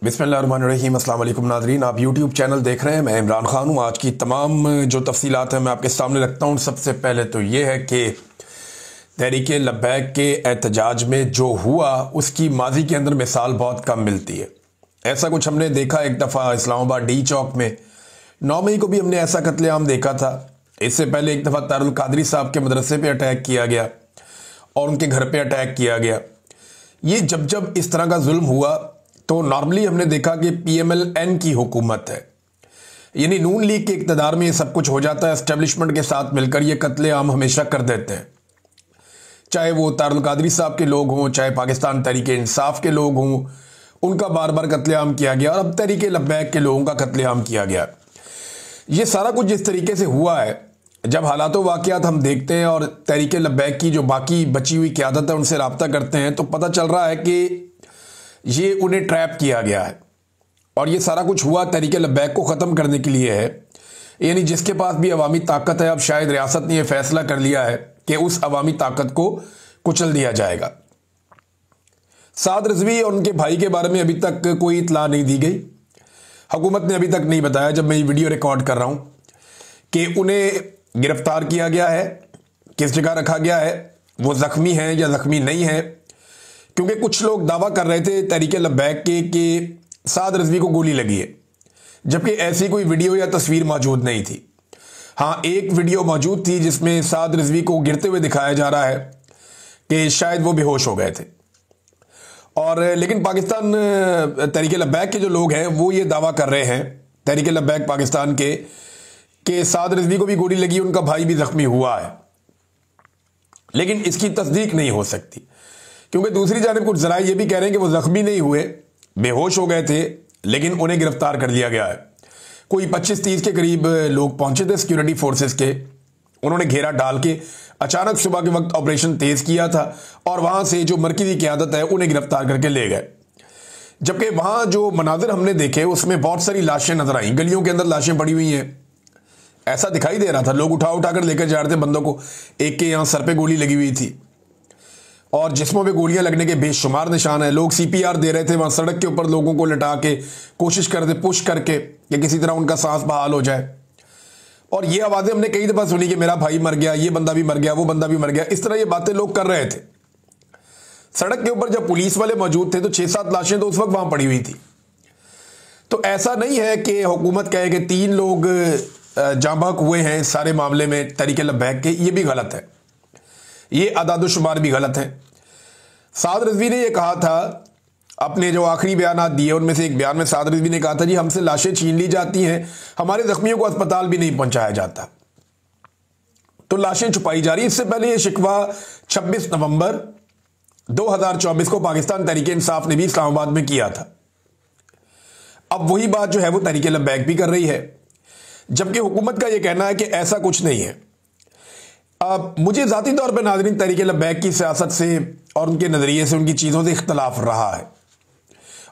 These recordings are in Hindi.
बिस्मिल्लाहिर्रहमानिर्रहीम। अस्सलाम वालेकुम नाज़रीन, आप यूट्यूब चैनल देख रहे हैं। मैं इमरान खान हूँ। आज की तमाम जो तफसीलात हैं मैं आपके सामने रखता हूँ। सबसे पहले तो ये है कि तहरीक लब्बैक के एहतजाज में जो हुआ उसकी माजी के अंदर मिसाल बहुत कम मिलती है। ऐसा कुछ हमने देखा एक दफ़ा इस्लामाबाद डी चौक में 9 मई को भी हमने ऐसा कत्लेआम देखा था। इससे पहले एक दफ़ा तारुल कादरी साहब के मदरसे पे अटैक किया गया और उनके घर पे अटैक किया गया। ये जब इस तरह का जुल्म हुआ तो नॉर्मली हमने देखा कि PMLN की हुकूमत है, यानी नून लीग के इक़्तिदार में ये सब कुछ हो जाता है। एस्टेब्लिशमेंट के साथ मिलकर ये कत्लेआम हमेशा कर देते हैं, चाहे वो तारुल कादरी साहब के लोग हों, चाहे पाकिस्तान तहरीक इंसाफ के लोग हों, उनका बार बार कत्लेआम किया गया और अब तहरीक लब्बैक के लोगों का कत्लेआम किया गया। ये सारा कुछ जिस तरीके से हुआ है, जब हालात वाक़यात हम देखते हैं और तहरीक लब्बैक की जो बाकी बची हुई क़यादत है उनसे रब्ता करते हैं तो पता चल रहा है कि ये उन्हें ट्रैप किया गया है और ये सारा कुछ हुआ तहरीक लब्बैक को ख़त्म करने के लिए है। यानी जिसके पास भी अवामी ताकत है, अब शायद रियासत ने यह फैसला कर लिया है कि उस अवामी ताकत को कुचल दिया जाएगा। साद रिजवी और उनके भाई के बारे में अभी तक कोई इतला नहीं दी गई। हुकूमत ने अभी तक नहीं बताया, जब मैं ये वीडियो रिकॉर्ड कर रहा हूं, कि उन्हें गिरफ्तार किया गया है, किस जगह रखा गया है, वो जख्मी हैं या जख्मी नहीं है। क्योंकि कुछ लोग दावा कर रहे थे तहरीक लब्बैक के कि साद रिजवी को गोली लगी है, जबकि ऐसी कोई वीडियो या तस्वीर मौजूद नहीं थी। हाँ, एक वीडियो मौजूद थी जिसमें साद रिजवी को गिरते हुए दिखाया जा रहा है कि शायद वो बेहोश हो गए थे। और लेकिन पाकिस्तान तहरीक लब्बैक के जो लोग हैं वो ये दावा कर रहे हैं, तहरीक लब्बैक पाकिस्तान के, कि साद रिजवी को भी गोली लगी, उनका भाई भी जख्मी हुआ है। लेकिन इसकी तस्दीक नहीं हो सकती, क्योंकि दूसरी जानिब कुछ जराए ये भी कह रहे हैं कि वो जख्मी नहीं हुए, बेहोश हो गए थे, लेकिन उन्हें गिरफ्तार कर लिया गया है। कोई 25-30 के करीब लोग पहुंचे थे सिक्योरिटी फोर्सेस के, उन्होंने घेरा डाल के अचानक सुबह के वक्त ऑपरेशन तेज किया था और वहां से जो मरकजी क़यादत है उन्हें गिरफ्तार करके ले गए। जबकि वहां जो मनाजिर हमने देखे उसमें बहुत सारी लाशें नजर आई, गलियों के अंदर लाशें पड़ी हुई हैं। ऐसा दिखाई दे रहा था, लोग उठा कर लेकर जा रहे थे बंदों को। एक के यहां सर पे गोली लगी हुई थी और जिस्मों में गोलियां लगने के बेशुमार निशान है। लोग CPR दे रहे थे वहां सड़क के ऊपर, लोगों को लटा के कोशिश कर रहे थे पुश करके कि किसी तरह उनका सांस बहाल हो जाए। और ये आवाजें हमने कई दफा सुनी कि मेरा भाई मर गया, ये बंदा भी मर गया, वो बंदा भी मर गया। इस तरह ये बातें लोग कर रहे थे। सड़क के ऊपर जब पुलिस वाले मौजूद थे तो 6-7 लाशें तो उस वक्त वहां पड़ी हुई थी। तो ऐसा नहीं है कि हुकूमत कहे कि 3 लोग जांबाक हुए हैं इस सारे मामले में तहरीक लब्बैक के, ये भी गलत है, ये अदाद-ओ-शुमार भी गलत है। साद रिजवी ने यह कहा था, अपने जो आखिरी बयान दिए उनमें से एक बयान में साद रिजवी ने कहा था, जी हमसे लाशें छीन ली जाती हैं, हमारे जख्मियों को अस्पताल भी नहीं पहुंचाया जाता, तो लाशें छुपाई जा रही। इससे पहले यह शिकवा 26 नवंबर 2024 को पाकिस्तान तहरीक इंसाफ ने भी इस्लामाबाद में किया था। अब वही बात जो है वो तहरीक लब्बैक भी कर रही है, जबकि हुकूमत का यह कहना है कि ऐसा कुछ नहीं है। अब मुझे ज़ाती तौर पर नाज़रीन तहरीक लब्बैक की सियासत से और उनके नज़रिए से, उनकी चीज़ों से इख्तलाफ रहा है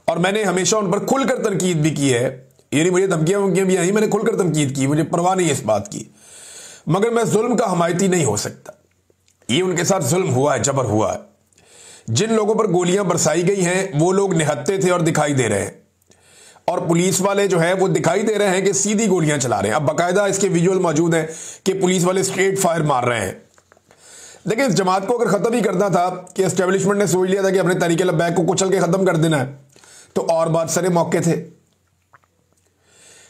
और मैंने हमेशा उन पर खुलकर तनकीद भी की है। यानी मुझे धमकियाँ भी आई, मैंने खुलकर तनकीद की, मुझे परवाह नहीं है इस बात की, मगर मैं जुल्म का हमायती नहीं हो सकता। ये उनके साथ जुल्म हुआ है, जबर हुआ है। जिन लोगों पर गोलियां बरसाई गई हैं वो लोग निहत्ते थे और दिखाई दे रहे हैं, और पुलिस वाले जो है वो दिखाई दे रहे हैं कि सीधी गोलियां चला रहे हैं। अब बाकायदा इसके विजुअल मौजूद हैं कि पुलिस वाले स्ट्रेट फायर मार रहे हैं। लेकिन इस जमात को अगर खत्म ही करना था कि एस्टेब्लिशमेंट ने सोच लिया था कि अपने तहरीक लब्बैक को कुचल के खत्म कर देना है, तो और बात सरे मौके थे।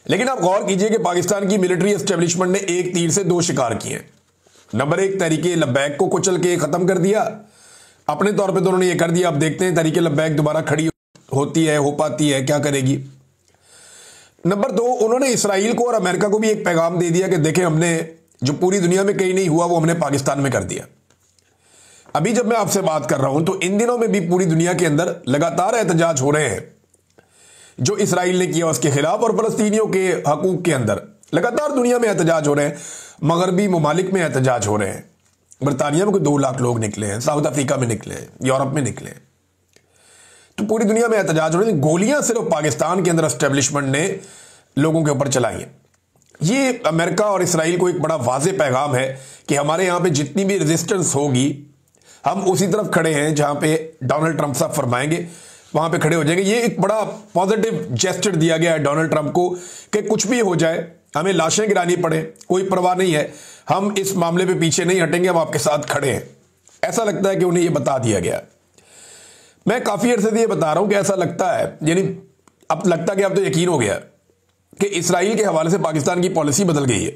लेकिन आप गौर कीजिए कि पाकिस्तान की मिलिट्री एस्टेब्लिशमेंट ने एक तीर से 2 शिकार किए। नंबर 1, तहरीक लब्बैक को कुचल के खत्म कर दिया, अपने तौर पर तो उन्होंने यह कर दिया। अब देखते हैं तहरीक लब्बैक दोबारा खड़ी होती है, हो पाती है, क्या करेगी। नंबर 2, उन्होंने इसराइल को और अमेरिका को भी एक पैगाम दे दिया कि देखें, हमने जो पूरी दुनिया में कहीं नहीं हुआ वो हमने पाकिस्तान में कर दिया। अभी जब मैं आपसे बात कर रहा हूं तो इन दिनों में भी पूरी दुनिया के अंदर लगातार एहतजाज हो रहे हैं जो इसराइल ने किया उसके खिलाफ, और फलस्तीनियों के हकूक के अंदर लगातार दुनिया में एहतजाज हो रहे हैं। मगरबी ममालिक में एहतजाज हो रहे हैं। बरतानिया में कोई 2 लाख लोग निकले हैं, साउथ अफ्रीका में निकले हैं, यूरोप में निकले हैं, तो पूरी दुनिया में एहतजाज हो रहे हैं। गोलियां सिर्फ पाकिस्तान के अंदर एस्टेब्लिशमेंट ने लोगों के ऊपर चलाई हैं। ये अमेरिका और इसराइल को एक बड़ा वाज़े पैगाम है कि हमारे यहां पे जितनी भी रेजिस्टेंस होगी हम उसी तरफ खड़े हैं जहां पे डोनाल्ड ट्रंप साहब फरमाएंगे वहां पे खड़े हो जाएंगे। ये एक बड़ा पॉजिटिव जेस्चर दिया गया है डोनाल्ड ट्रंप को कि कुछ भी हो जाए, हमें लाशें गिरानी पड़े, कोई परवाह नहीं है, हम इस मामले पे पीछे नहीं हटेंगे, हम आपके साथ खड़े हैं। ऐसा लगता है कि उन्हें यह बता दिया गया। मैं काफी अरसे से ये बता रहा हूं कि ऐसा लगता है, यानी अब लगता कि अब तो यकीन हो गया कि इसराइल के हवाले से पाकिस्तान की पॉलिसी बदल गई है।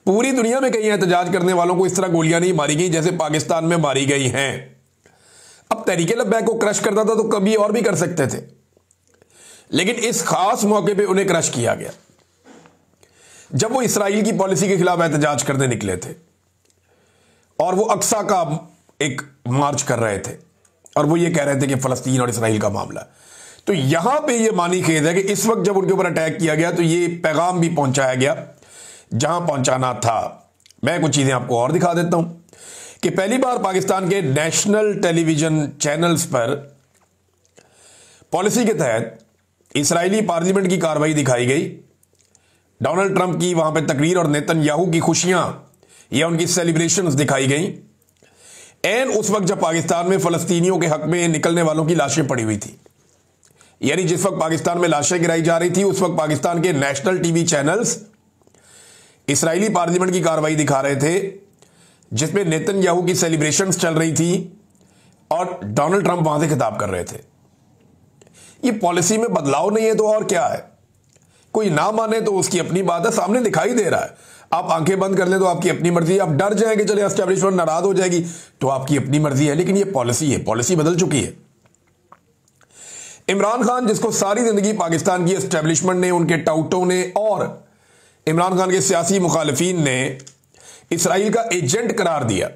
पूरी दुनिया में कहीं एहतजाज करने वालों को इस तरह गोलियां नहीं मारी गई जैसे पाकिस्तान में मारी गई हैं। अब तहरीके लब्बैक को क्रश करता था तो कभी और भी कर सकते थे, लेकिन इस खास मौके पे उन्हें क्रश किया गया जब वो इसराइल की पॉलिसी के खिलाफ एहतजाज करने निकले थे और वो अक्सा का एक मार्च कर रहे थे और वो ये कह रहे थे कि फलस्तीन और इसराइल का मामला। तो यहां पे ये मानी खेद है कि इस वक्त जब उनके ऊपर अटैक किया गया तो ये पैगाम भी पहुंचाया गया जहां पहुंचाना था। मैं कुछ चीजें आपको और दिखा देता हूं कि पहली बार पाकिस्तान के नेशनल टेलीविजन चैनल्स पर पॉलिसी के तहत इस्राएली पार्लियामेंट की कार्रवाई दिखाई गई। डोनाल्ड ट्रंप की वहां पर तकरीर और नेतन्याहू की खुशियां या उनकी सेलिब्रेशंस दिखाई गई एन उस वक्त जब पाकिस्तान में फलस्तीनियों के हक में निकलने वालों की लाशें पड़ी हुई थी। यानी जिस वक्त पाकिस्तान में लाशें गिराई जा रही थी उस वक्त पाकिस्तान के नेशनल टीवी चैनल्स इस्राएली पार्लियामेंट की कार्रवाई दिखा रहे थे जिसमें नेतन्याहू की सेलिब्रेशंस चल रही थी और डोनाल्ड ट्रंप वहां से खिताब कर रहे थे। ये पॉलिसी में बदलाव नहीं है तो और क्या है? कोई ना माने तो उसकी अपनी बात है, सामने दिखाई दे रहा है। आप आंखें बंद कर ले तो आपकी अपनी मर्जी, आप डर जाएंगे चले एस्टेब्लिशमेंट नाराज हो जाएगी तो आपकी अपनी मर्जी है, लेकिन ये पॉलिसी है, पॉलिसी बदल चुकी है। इमरान खान जिसको सारी जिंदगी पाकिस्तान की एस्टेब्लिशमेंट ने, उनके टाउटों ने और इमरान खान के सियासी मुखालिफिन ने इसराइल का एजेंट करार दिया,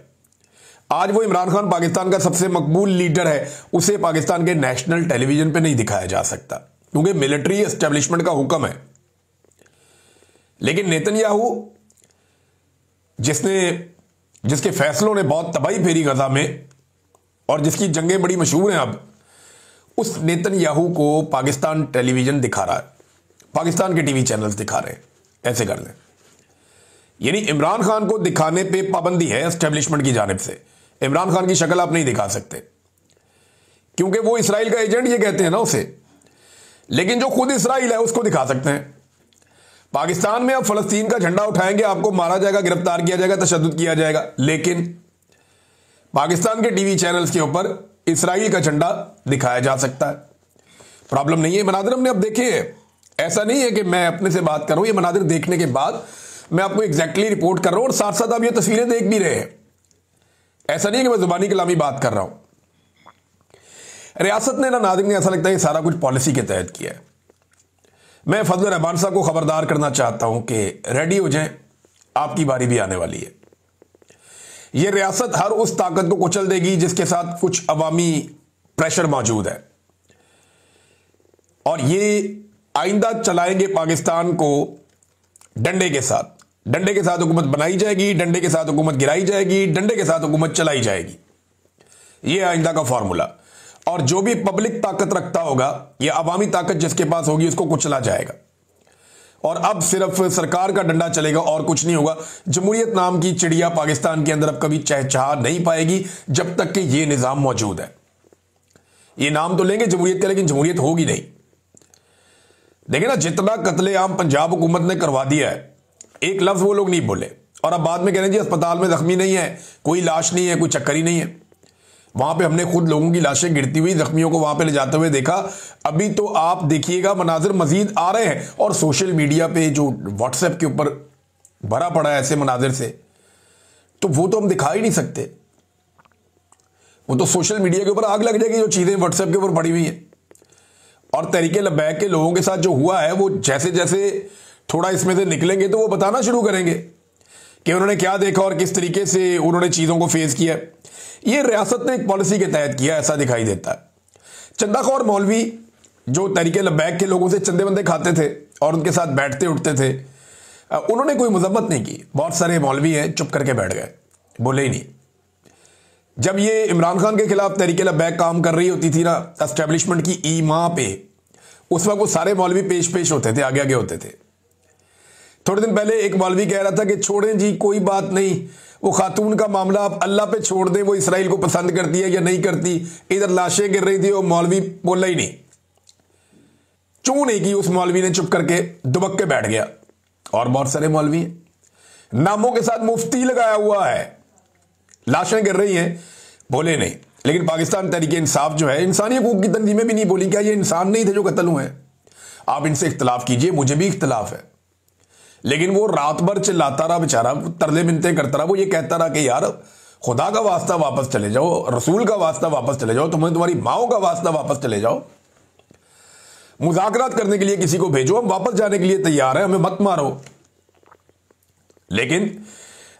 आज वो इमरान खान पाकिस्तान का सबसे मकबूल लीडर है, उसे पाकिस्तान के नेशनल टेलीविजन पे नहीं दिखाया जा सकता क्योंकि मिलिट्री एस्टेब्लिशमेंट का हुक्म है। लेकिन नेतन्याहू जिसके फैसलों ने बहुत तबाही फेरी गजा में और जिसकी जंगें बड़ी मशहूर हैं, अब उस नेतन्याहू को पाकिस्तान टेलीविजन दिखा रहा है, पाकिस्तान के टीवी चैनल्स दिखा रहे हैं। ऐसे कर लें, यानी इमरान खान को दिखाने पे पाबंदी है एस्टेब्लिशमेंट की जानिब से। इमरान खान की शक्ल आप नहीं दिखा सकते क्योंकि वो इसराइल का एजेंट ये कहते हैं ना उसे, लेकिन जो खुद इसराइल है उसको दिखा सकते हैं। पाकिस्तान में अब फलस्तीन का झंडा उठाएंगे, आपको मारा जाएगा, गिरफ्तार किया जाएगा, तशद्दुद किया जाएगा, लेकिन पाकिस्तान के टीवी चैनल्स के ऊपर इसराइल का झंडा दिखाया जा सकता है। प्रॉब्लम नहीं है। मनादिर हमने अब देखे हैं, ऐसा नहीं है कि मैं अपने से बात कर रहा हूं, ये मनादिर देखने के बाद मैं आपको एग्जैक्टली रिपोर्ट कर रहा हूं और साथ साथ आप ये तस्वीरें देख भी रहे हैं। ऐसा नहीं है कि मैं जुबानी कलामी बात कर रहा हूं। रियासत ने ना नादिर ने ऐसा लगता है सारा कुछ पॉलिसी के तहत किया है। मैं फजल रहमान साहब को खबरदार करना चाहता हूं कि रेडी हो जाएं, आपकी बारी भी आने वाली है। यह रियासत हर उस ताकत को कुचल देगी जिसके साथ कुछ अवामी प्रेशर मौजूद है और ये आइंदा चलाएंगे पाकिस्तान को डंडे के साथ। डंडे के साथ हुकूमत बनाई जाएगी, डंडे के साथ हुकूमत गिराई जाएगी, डंडे के साथ हुकूमत चलाई जाएगी। यह आइंदा का फॉर्मूला। और जो भी पब्लिक ताकत रखता होगा या अवामी ताकत जिसके पास होगी उसको कुचला जाएगा और अब सिर्फ सरकार का डंडा चलेगा और कुछ नहीं होगा। जमहूरियत नाम की चिड़िया पाकिस्तान के अंदर अब कभी चहचहा नहीं पाएगी जब तक कि यह निजाम मौजूद है। ये नाम तो लेंगे जमहूरियत का, लेकिन जमहूरियत होगी नहीं। देखिए ना, जितना कत्लेआम पंजाब हुकूमत ने करवा दिया है, एक लफ्ज वो लोग नहीं बोले और अब बाद में कह रहे हैं जी अस्पताल में जख्मी नहीं है, कोई लाश नहीं है, कोई चक्कर ही नहीं है। वहां पे हमने खुद लोगों की लाशें गिरती हुई, जख्मियों को वहां पे ले जाते हुए देखा। अभी तो आप देखिएगा मनाजिर मजीद आ रहे हैं और सोशल मीडिया पे जो व्हाट्सएप के ऊपर भरा पड़ा है ऐसे मनाजिर से, तो वो तो हम दिखा ही नहीं सकते। वो तो सोशल मीडिया के ऊपर आग लग जाएगी जो चीजें व्हाट्सएप के ऊपर पड़ी हुई हैं। और तहरीके लब्बैक के लोगों के साथ जो हुआ है, वो जैसे जैसे थोड़ा इसमें से निकलेंगे तो वो बताना शुरू करेंगे कि उन्होंने क्या देखा और किस तरीके से उन्होंने चीजों को फेस किया। ये रियासत ने एक पॉलिसी के तहत किया, ऐसा दिखाई देता है। चंदाखोर मौलवी जो तहरीके लब्बैक के लोगों से चंदे बंदे खाते थे और उनके साथ बैठते उठते थे, उन्होंने कोई मजम्मत नहीं की। बहुत सारे मौलवी हैं चुप करके बैठ गए, बोले ही नहीं। जब ये इमरान खान के खिलाफ तहरीके लब्बैक काम कर रही होती थी ना एस्टेब्लिशमेंट की ईमा पे, उस वक्त वो सारे मौलवी पेश होते थे, आगे आगे होते थे। थोड़े दिन पहले एक मौलवी कह रहा था कि छोड़ें जी, कोई बात नहीं, वो खातून का मामला आप अल्लाह पे छोड़ दें, वो इसराइल को पसंद करती है या नहीं करती। इधर लाशें गिर रही थी, वो मौलवी बोला ही नहीं, चूं नहीं की। उस मौलवी ने चुप करके दुबक के बैठ गया। और बहुत सारे मौलवी हैं, नामों के साथ मुफ्ती लगाया हुआ है, लाशें गिर रही हैं, बोले नहीं। लेकिन पाकिस्तान तहरीक इंसाफ जो है, इंसानी हकूक की तंजीमें भी नहीं बोली क्या ये इंसान नहीं थे जो कत्ल हुए हैं। आप इनसे इख्तलाफ कीजिए, मुझे भी इख्तलाफ है, लेकिन वो रात भर चिल्लाता रहा बेचारा, तरले मिन्नतें करता रहा। वो ये कहता रहा कि यार खुदा का वास्ता वापस चले जाओ, रसूल का वास्ता वापस चले जाओ, तुम्हारी माओ का वास्ता वापस चले जाओ, मुज़ाकरात करने के लिए किसी को भेजो, हम वापस जाने के लिए तैयार हैं, हमें मत मारो। लेकिन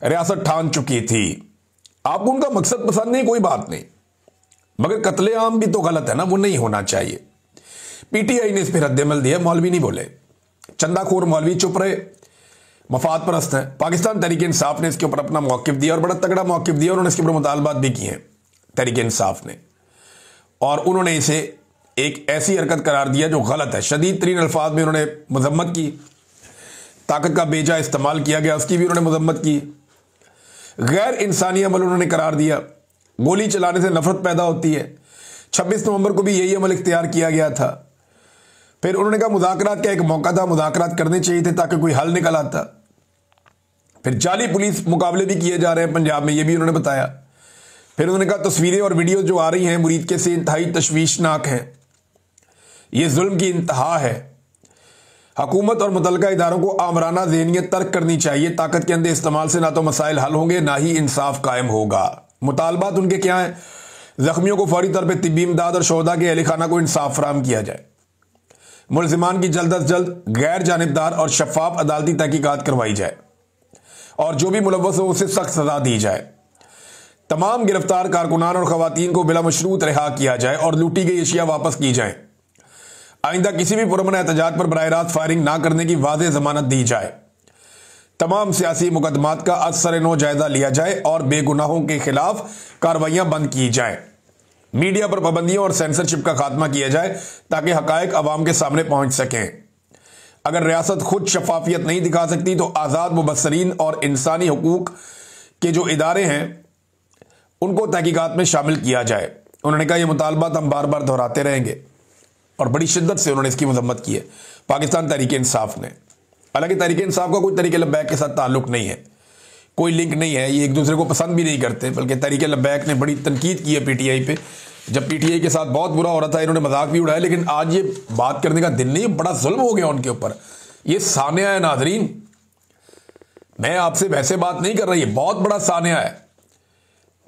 रियासत ठान चुकी थी। आपको उनका मकसद पसंद नहीं, कोई बात नहीं, मगर कत्लेआम भी तो गलत है ना, वो नहीं होना चाहिए। पीटीआई ने इस पर रद्दमल दिया, मौलवी नहीं बोले, चंदाखोर मौलवी चुप रहे, मफाद परस्त हैं। पाकिस्तान तहरीक इंसाफ ने इसके ऊपर अपना मौक़िफ़ दिया और बड़ा तगड़ा मौक़िफ़ दिया। उन्होंने इसके ऊपर मुतालबात भी किए हैं तहरीक इंसाफ ने, और उन्होंने इसे एक ऐसी हरकत करार दिया जो गलत है। शदीद तरीन अल्फाज में उन्होंने मजम्मत की, ताकत का बेजा इस्तेमाल किया गया उसकी भी उन्होंने मजम्मत की। गैर इंसानी अमल उन्होंने करार दिया। गोली चलाने से नफरत पैदा होती है। 26 नवंबर को भी यही अमल इख्तियार किया गया था। फिर उन्होंने कहा मुज़ाकरात का एक मौका था, मुज़ाकरात करने चाहिए थे ताकि कोई हल निकल आता। फिर जाली पुलिस मुकाबले भी किए जा रहे हैं पंजाब में, ये भी उन्होंने बताया। फिर उन्होंने कहा तस्वीरें और वीडियो जो आ रही हैं मुरीद के से इंतहाई तशवीशनाक हैं, ये जुल्म की इंतहा है। हुकूमत और मुतल्लिका इदारों को आमराना ज़हनियत तर्क करनी चाहिए। ताकत के अंदर इस्तेमाल से ना तो मसाइल हल होंगे ना ही इंसाफ कायम होगा। मुतालबात उनके क्या हैं? जख्मियों को फौरी तौर पर तिब्बी इमदाद और शोहदा के अहल खाना को इंसाफ फराहम किया जाए। मुलजिमान की जल्द अज जल्द गैर जानिबदार और शफाफ अदालती तहकीकात करवाई जाए और जो भी मुलव्वस हो उसे सख्त सजा दी जाए। तमाम गिरफ्तार कारकुनान और खवातीन को बिला मशरूत रिहा किया जाए और लूटी गई अशिया वापस की जाए। आइंदा किसी भी पुरअमन एहतजाज पर बराह रास्त फायरिंग ना करने की वाज़ेह जमानत दी जाए। तमाम सियासी मुकदमात का असर नो जायजा लिया जाए और बेगुनाहों के खिलाफ कार्रवाइयां बंद की जाए। मीडिया पर पाबंदियों और सेंसरशिप का खात्मा किया जाए ताकि हकायक अवाम के सामने पहुंच सकें। अगर रियासत खुद शफाफियत नहीं दिखा सकती तो आज़ाद मुबस्सरीन और इंसानी हुकूक के जो इदारे हैं उनको तहकीकात में शामिल किया जाए। उन्होंने कहा यह मुतालबात हम बार बार दोहराते रहेंगे और बड़ी शिद्दत से उन्होंने इसकी मजम्मत की है पाकिस्तान तहरीक इंसाफ ने। हालांकि तहरीक इंसाफ का कोई तहरीक लब्बैक के साथ ताल्लुक नहीं है, कोई लिंक नहीं है, ये एक दूसरे को पसंद भी नहीं करते, बल्कि तहरीक लब्बैक ने बड़ी तनकीद की है पीटीआई पे। जब पीटीआई के साथ बहुत बुरा हो रहा था इन्होंने मजाक भी उड़ाया, लेकिन आज ये बात करने का दिन नहीं, बड़ा जुल्म हो गया उनके ऊपर। ये सानिया है नाज़रीन, मैं आपसे वैसे बात नहीं कर रहा, ये बहुत बड़ा सानिया है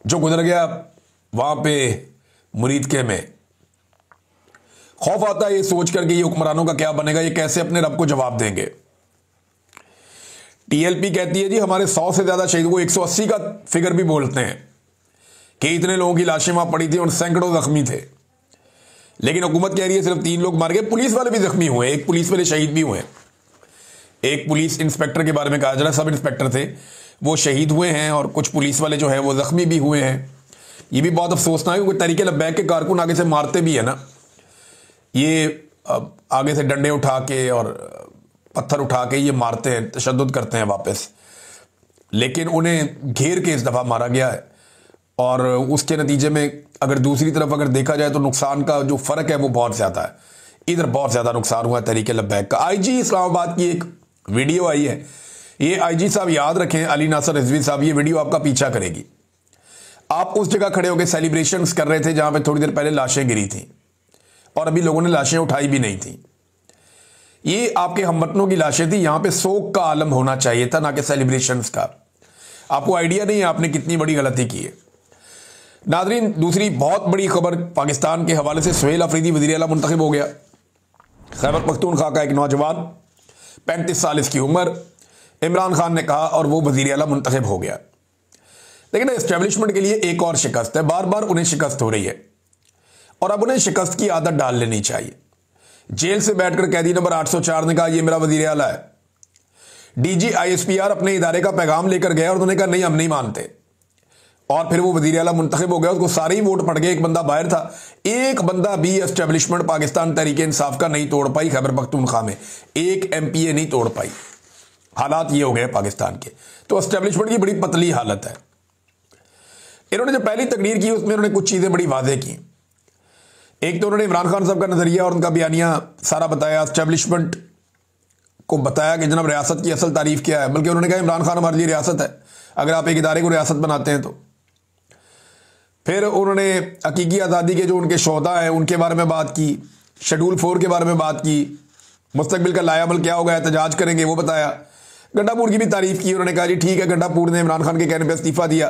जो गुजर गया वहां पे मुरीदके में। खौफ आता है ये सोच करके ये हुक्मरानों का क्या बनेगा, ये कैसे अपने रब को जवाब देंगे। टीएलपी कहती है जी हमारे 100 से ज्यादा शहीद, वो 180 का फिगर भी बोलते हैं कि इतने लोगों की लाशें वहां पड़ी थी और सैकड़ों जख्मी थे। लेकिन हुकूमत कह रही है सिर्फ 3 लोग मार गए। पुलिस वाले भी जख्मी हुए, एक पुलिस वाले शहीद भी हुए। एक पुलिस इंस्पेक्टर के बारे में कहा जा रहा है, सब इंस्पेक्टर थे वो शहीद हुए हैं और कुछ पुलिस वाले जो है वो जख्मी भी हुए हैं। ये भी बहुत अफसोसनाक है क्योंकि तहरीक लब्बैक के कारकुन आगे से मारते भी है ना, ये आगे से डंडे उठा के और पत्थर उठा के ये मारते हैं, तशद्दुद करते हैं वापस, लेकिन उन्हें घेर के इस दफ़ा मारा गया है। और उसके नतीजे में अगर दूसरी तरफ अगर देखा जाए तो नुकसान का जो फ़र्क है वो बहुत ज़्यादा है। इधर बहुत ज़्यादा नुकसान हुआ है तहरीक लब्बैक का। आईजी इस्लामाबाद की एक वीडियो आई है, ये आईजी साहब याद रखें, अली नासर रिजवी साहब, ये वीडियो आपका पीछा करेगी। आप उस जगह खड़े होकर सेलिब्रेशंस कर रहे थे जहां पे थोड़ी देर पहले लाशें गिरी थी और अभी लोगों ने लाशें उठाई भी नहीं थी। ये आपके हमवतनों की लाशें थी, यहां पे शोक का आलम होना चाहिए था, ना कि सेलिब्रेशंस का। आपको आइडिया नहीं है आपने कितनी बड़ी गलती की है। नाज़रीन, दूसरी बहुत बड़ी खबर पाकिस्तान के हवाले से, सुहेल अफरीदी वज़ीर आला मुंतखब हो गया। खैबर पख्तूनख्वा का एक नौजवान, 35 साल इसकी उम्र, इमरान खान ने कहा और वो वज़ीर आला मुंतखब हो गया। लेकिन एस्टेब्लिशमेंट के लिए एक और शिकस्त है, बार बार उन्हें शिकस्त हो रही है और अब उन्हें शिकस्त की आदत डाल लेनी चाहिए। जेल से बैठकर कैदी नंबर 804 ने कहा यह मेरा वज़ीर आला है। डीजी आईएसपीआर अपने इदारे का पैगाम लेकर गया और उन्होंने कहा नहीं हम नहीं मानते, और फिर वो वज़ीर आला मुंतखब हो गया। उसको सारे ही वोट पड़ गए, एक बंदा बाहर था, एक बंदा भी एस्टेब्लिशमेंट पाकिस्तान तहरीक इंसाफ का नहीं तोड़ पाई। खैबर पख्तूनख्वा में एक एमपीए नहीं तोड़ पाई। हालात ये हो गए पाकिस्तान के। तो एस्टेब्लिशमेंट की बड़ी पतली हालत है। इन्होंने जो पहली तकरीर की उसमें इन्होंने कुछ चीज़ें बड़ी वाज़ेह की। एक तो उन्होंने इमरान खान साहब का नज़रिया और उनका बयानिया सारा बताया, एस्टेब्लिशमेंट को बताया कि जनाब रियासत की असल तारीफ क्या है। बल्कि उन्होंने कहा इमरान खान हमारे लिए रियासत है, अगर आप एक इदारे को रियासत बनाते हैं तो। फिर उन्होंने हकीकी आज़ादी के जो उनके शोहदा हैं उनके बारे में बात की, शेड्यूल 4 के बारे में बात की, मुस्तकबिल का लायामल क्या होगा, एहतजाज करेंगे वो बताया। गंडापुर की भी तारीफ की, उन्होंने कहा जी ठीक है गंडापुर ने इमरान खान के कहने पर इस्तीफा दिया।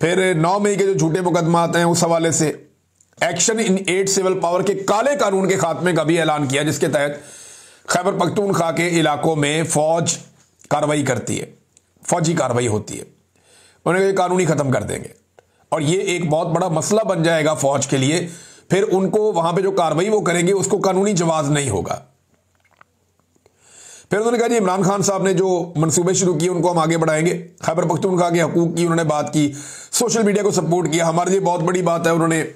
फिर 9 मई के जो झूठे मुकदमा आते हैं उस हवाले से एक्शन इन 8 सिविल पावर के काले कानून के खात्मे का भी ऐलान किया, जिसके तहत खैबर पख्तूनख्वा के इलाकों में फौज कार्रवाई करती है, फौजी कार्रवाई होती है। उन्होंने कानूनी खत्म कर देंगे और ये एक बहुत बड़ा मसला बन जाएगा फौज के लिए। फिर उनको वहां पे जो कार्रवाई वो करेंगे उसको कानूनी जवाज नहीं होगा। फिर उन्होंने कहा जी इमरान खान साहब ने जो मंसूबे शुरू किए उनको हम आगे बढ़ाएंगे। खैबर पख्तूनख्वा के हकूक की उन्होंने बात की, सोशल मीडिया को सपोर्ट किया। हमारे लिए बहुत बड़ी बात है, उन्होंने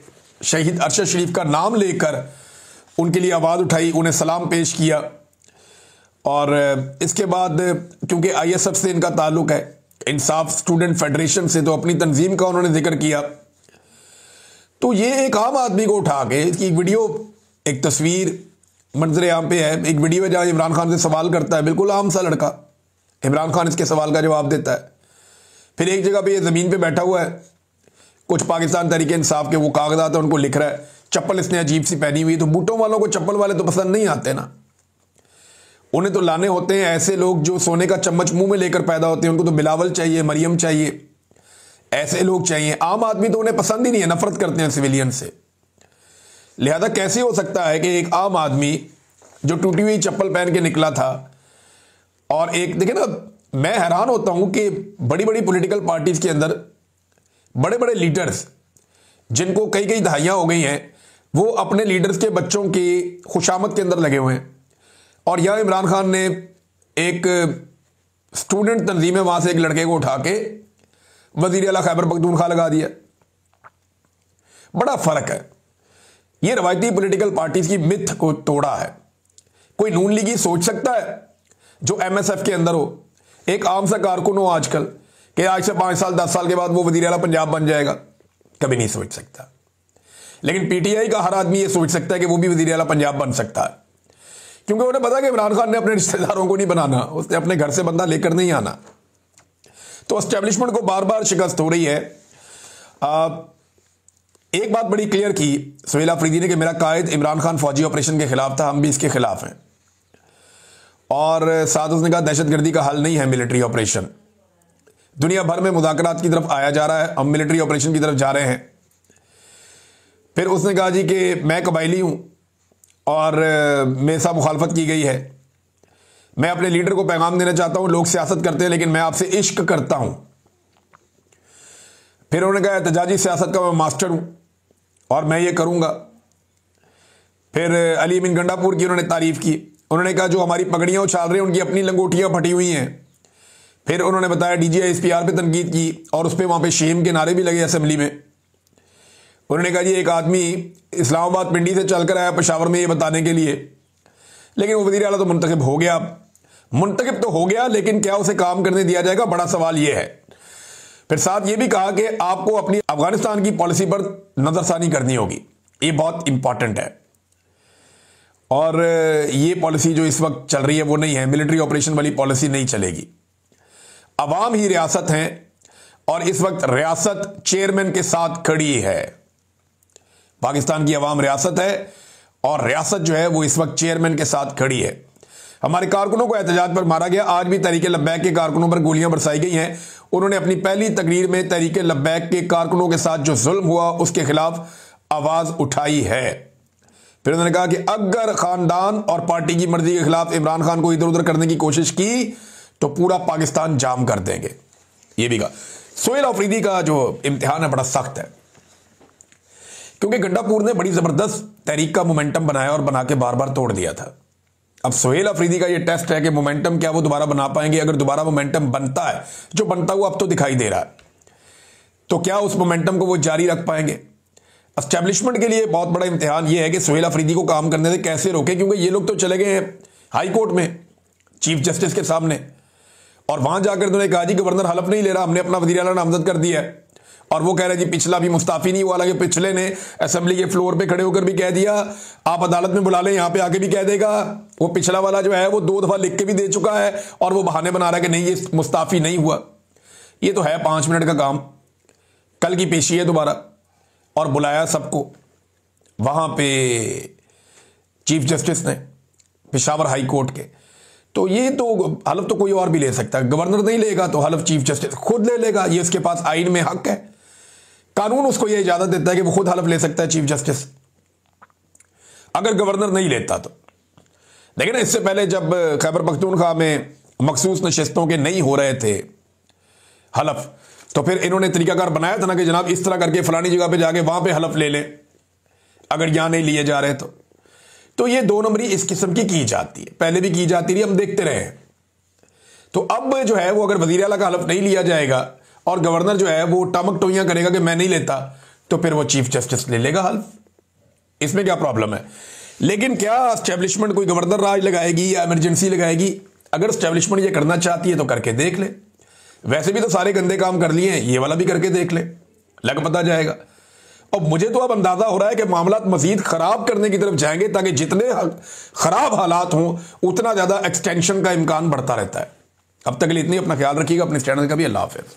शहीद अरशद शरीफ का नाम लेकर उनके लिए आवाज़ उठाई, उन्हें सलाम पेश किया। और इसके बाद क्योंकि ISF से इनका ताल्लुक है, इंसाफ स्टूडेंट फेडरेशन से, तो अपनी तंजीम का उन्होंने जिक्र किया। तो ये एक आम आदमी को उठा के इसकी वीडियो, एक तस्वीर मंजर आम पे है, एक वीडियो है जहाँ इमरान खान से सवाल करता है, बिल्कुल आम सा लड़का। इमरान खान इसके सवाल का जवाब देता है। फिर एक जगह पे ये ज़मीन पे बैठा हुआ है, कुछ पाकिस्तान तहरीक इंसाफ के वो कागजात है उनको लिख रहा है। चप्पल इसने अजीब सी पहनी हुई। तो बूटों वालों को चप्पल वाले तो पसंद नहीं आते ना, उन्हें तो लाने होते हैं ऐसे लोग जो सोने का चम्मच मुंह में लेकर पैदा होते हैं। उनको तो बिलावल चाहिए, मरियम चाहिए, ऐसे लोग चाहिए। आम आदमी तो उन्हें पसंद ही नहीं है, नफरत करते हैं सिविलियन से। लिहाजा कैसे हो सकता है कि एक आम आदमी जो टूटी हुई चप्पल पहन के निकला था, और एक देखिए ना, मैं हैरान होता हूं कि बड़ी बड़ी पॉलिटिकल पार्टीज के अंदर बड़े बड़े लीडर्स जिनको कई कई दहाइयां हो गई हैं, वो अपने लीडर्स के बच्चों की खुशामद के अंदर लगे हुए हैं। और यह इमरान खान ने एक स्टूडेंट तंजीम है वहां से एक लड़के को उठा के वजीर आला खैबर पख्तूनख्वा लगा दिया। बड़ा फर्क है। ये रवायती पॉलिटिकल पार्टीज की मिथ को तोड़ा है। कोई नून लीगी सोच सकता है जो MSF के अंदर हो, एक आम सा कारकुन हो आजकल, कि आज से 5 साल 10 साल के बाद वो वजीर आला पंजाब बन जाएगा? कभी नहीं सोच सकता। लेकिन PTI का हर आदमी ये सोच सकता है कि वो भी वजीर आला पंजाब बन सकता है, क्योंकि उन्हें पता कि इमरान खान ने अपने रिश्तेदारों को नहीं बनाना, उसने अपने घर से बंदा लेकर नहीं आना। तो एस्टेब्लिशमेंट को बार बार शिकस्त हो रही है। एक बात बड़ी क्लियर की सुहेल अफरीदी ने कि मेरा कायद इमरान खान फौजी ऑपरेशन के खिलाफ था, हम भी इसके खिलाफ हैं। और साथ उसने कहा दहशतगर्दी का हल नहीं है मिलिट्री ऑपरेशन। दुनिया भर में मुज़ाकरात की तरफ आया जा रहा है, हम मिलिट्री ऑपरेशन की तरफ जा रहे हैं। फिर उसने कहा जी कि मैं कबायली हूं और मेरे साथ मुखालफत की गई है। मैं अपने लीडर को पैगाम देना चाहता हूं, लोग सियासत करते हैं लेकिन मैं आपसे इश्क करता हूं। फिर उन्होंने कहा एहतजाजी सियासत का मैं मास्टर हूं और मैं ये करूंगा। फिर अली अमीन गंडापुर की उन्होंने तारीफ की। उन्होंने कहा जो हमारी पगड़ियां उछाल रहे हैं उनकी अपनी लंगोटियां फटी हुई हैं। फिर उन्होंने बताया DGI-SPR पे तनकीद की और उस पर वहां पे शेम के नारे भी लगे असेंबली में। उन्होंने कहा जी एक आदमी इस्लामाबाद पिंडी से चलकर आया पेशावर में ये बताने के लिए, लेकिन वो वज़ीर आला तो मुंतखब हो गया। मुंतखब तो हो गया लेकिन क्या उसे काम करने दिया जाएगा, बड़ा सवाल ये है। फिर साथ ये भी कहा कि आपको अपनी अफगानिस्तान की पॉलिसी पर नजरसानी करनी होगी, ये बहुत इंपॉर्टेंट है। और ये पॉलिसी जो इस वक्त चल रही है वो नहीं है, मिलिट्री ऑपरेशन वाली पॉलिसी नहीं चलेगी। अवाम ही रियासत है और इस वक्त रियासत चेयरमैन के साथ खड़ी है। पाकिस्तान की अवाम रियासत है और रियासत जो है वो इस वक्त चेयरमैन के साथ खड़ी है। हमारे कारकुनों को एहतजाज पर मारा गया, आज भी तहरीक लब्बैक के कारकुनों पर गोलियां बरसाई गई हैं। उन्होंने अपनी पहली तकरीर में तहरीक लब्बैक के कारकुनों के साथ जो जुल्म हुआ उसके खिलाफ आवाज उठाई है। फिर उन्होंने कहा कि अगर खानदान और पार्टी की मर्जी के खिलाफ इमरान खान को इधर उधर करने की कोशिश की तो पूरा पाकिस्तान जाम कर देंगे। यह भी कहा। सुहेल अफरीदी का जो इम्तिहान है बड़ा सख्त है, क्योंकि गंडापुर ने बड़ी जबरदस्त तहरीक का मोमेंटम बनाया और बना के बार बार तोड़ दिया था। अब सुहेल अफरीदी का यह टेस्ट है कि मोमेंटम क्या वो दोबारा बना पाएंगे। अगर दोबारा मोमेंटम बनता है, जो बनता हुआ अब तो दिखाई दे रहा है, तो क्या उस मोमेंटम को वो जारी रख पाएंगे। एस्टेब्लिशमेंट के लिए बहुत बड़ा इम्तिहान यह है कि सुहेल अफरीदी को काम करने से कैसे रोके, क्योंकि ये लोग तो चले गए हैं हाई कोर्ट में, चीफ जस्टिस के सामने, और वहां जाकर उन्होंने कहा जी गवर्नर हलफ नहीं ले रहा, हमने अपना वज़ीर आला नामजद कर दिया है। और वो कह रहे जी पिछला भी मुस्ताफी नहीं हुआ, हालांकि पिछले ने असेंबली के फ्लोर पे खड़े होकर भी कह दिया, आप अदालत में बुला लें, यहां पे आके भी कह देगा। वो पिछला वाला जो है वो 2 दफा लिख के भी दे चुका है और वो बहाने बना रहा है कि नहीं ये मुस्ताफी नहीं हुआ। ये तो है 5 मिनट का काम। कल की पेशी है दोबारा, और बुलाया सबको। वहां पे चीफ जस्टिस ने पेशावर हाई कोर्ट के, तो ये तो हलफ तो कोई और भी ले सकता है, गवर्नर नहीं लेगा तो हलफ चीफ जस्टिस खुद ले लेगा। ये उसके पास आइन में हक है, कानून उसको ये इजाजत देता है कि वो खुद हलफ ले सकता है चीफ जस्टिस, अगर गवर्नर नहीं लेता तो। देखिए ना, इससे पहले जब खैबर पख्तूनख्वा में मखसूस नशिस्तों के नहीं हो रहे थे हलफ, तो फिर इन्होंने तरीकाकार बनाया था ना कि जनाब इस तरह करके फलानी जगह पे जाके वहां पे हलफ ले लें अगर यहां नहीं लिए जा रहे तो ये 2 नंबरी इस किस्म की जाती है, पहले भी की जाती रही, हम देखते रहे। तो अब जो है वो अगर वज़ीर आला का हलफ नहीं लिया जाएगा और गवर्नर जो है वो टमक टोइयां करेगा कि मैं नहीं लेता, तो फिर वो चीफ जस्टिस ले लेगा हल्फ। इसमें क्या प्रॉब्लम है? लेकिन क्या एस्टेब्लिशमेंट कोई गवर्नर राज लगाएगी या इमरजेंसी लगाएगी? अगर एस्टेब्लिशमेंट ये करना चाहती है तो करके देख ले। वैसे भी तो सारे गंदे काम कर लिए हैं, ये वाला भी करके देख ले, लग पता जाएगा। और मुझे तो अब अंदाजा हो रहा है कि मामला मजीद खराब करने की तरफ जाएंगे, ताकि जितने खराब हालात हों उतना ज्यादा एक्सटेंशन का इम्कान बढ़ता रहता है। अब तक के लिए इतनी, अपना ख्याल रखिएगा, अपने चैनल का भी। अल्लाह हाफिज।